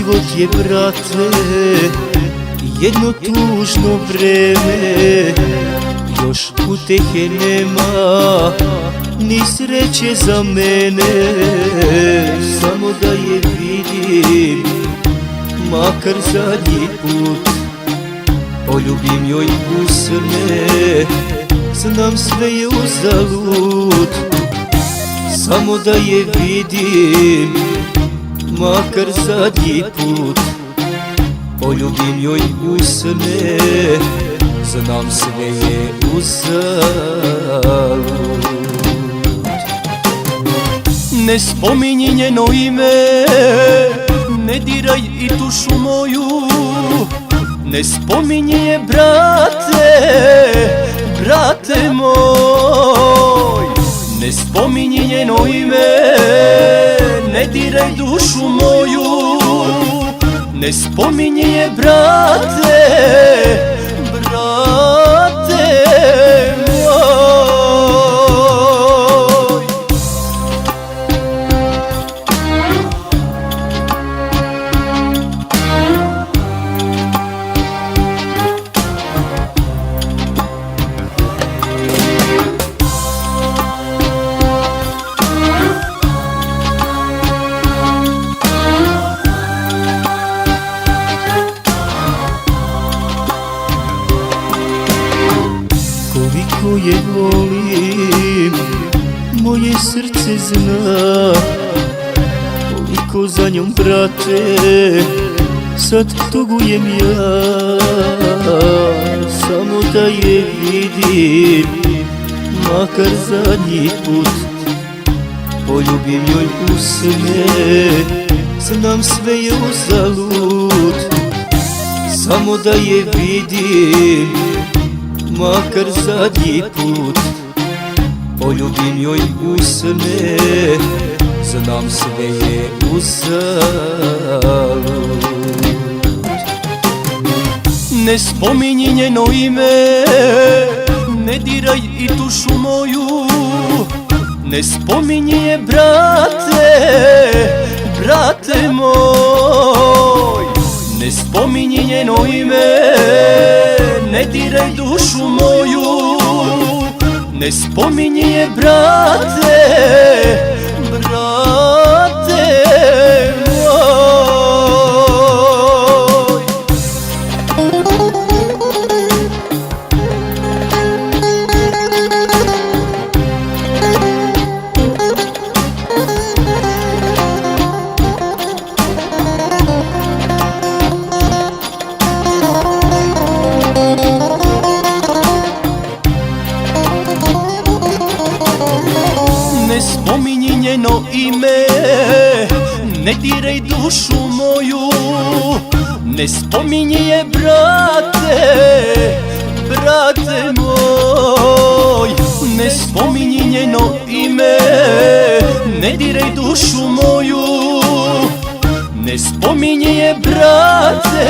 Život je, brate, jedno tužno vreme, još utehe nema, ni sreće za mene. Samo da je vidim, makar zadnji put, poljubim joj usne, znam sve je uzalud. Samo da je vidim, makar zadnji put, poljubim joj usne, znam sve je uzalud. Ne spominji njeno ime, ne diraj i dušu moju, ne spominji je, brate, brate moj. Ne spominji njeno ime, ne diraj dušu moju, ne spominji je, brate, brate moj. Koliko je volim, moje srce zna, koliko za njom, brate, sad tugujem ja. Samo da je vidim, makar zadnji put, poljubim joj usne, znam sve je uzalud. Samo da je vidim, makar zadnji put, poljubim joj usne, znam sve je uzalud. Ne spominji njeno ime, ne diraj i dušu moju, ne spominji je, brate, brate moj. Ne spominji njeno ime, ne diraj dušu moju, ne spominji je, brate, brate moj. Ne spominji njeno ime, ne diraj dušu moju, ne spominji je, brate, brate moj. Ne spominji njeno ime, ne diraj dušu moju, ne spominji je, brate,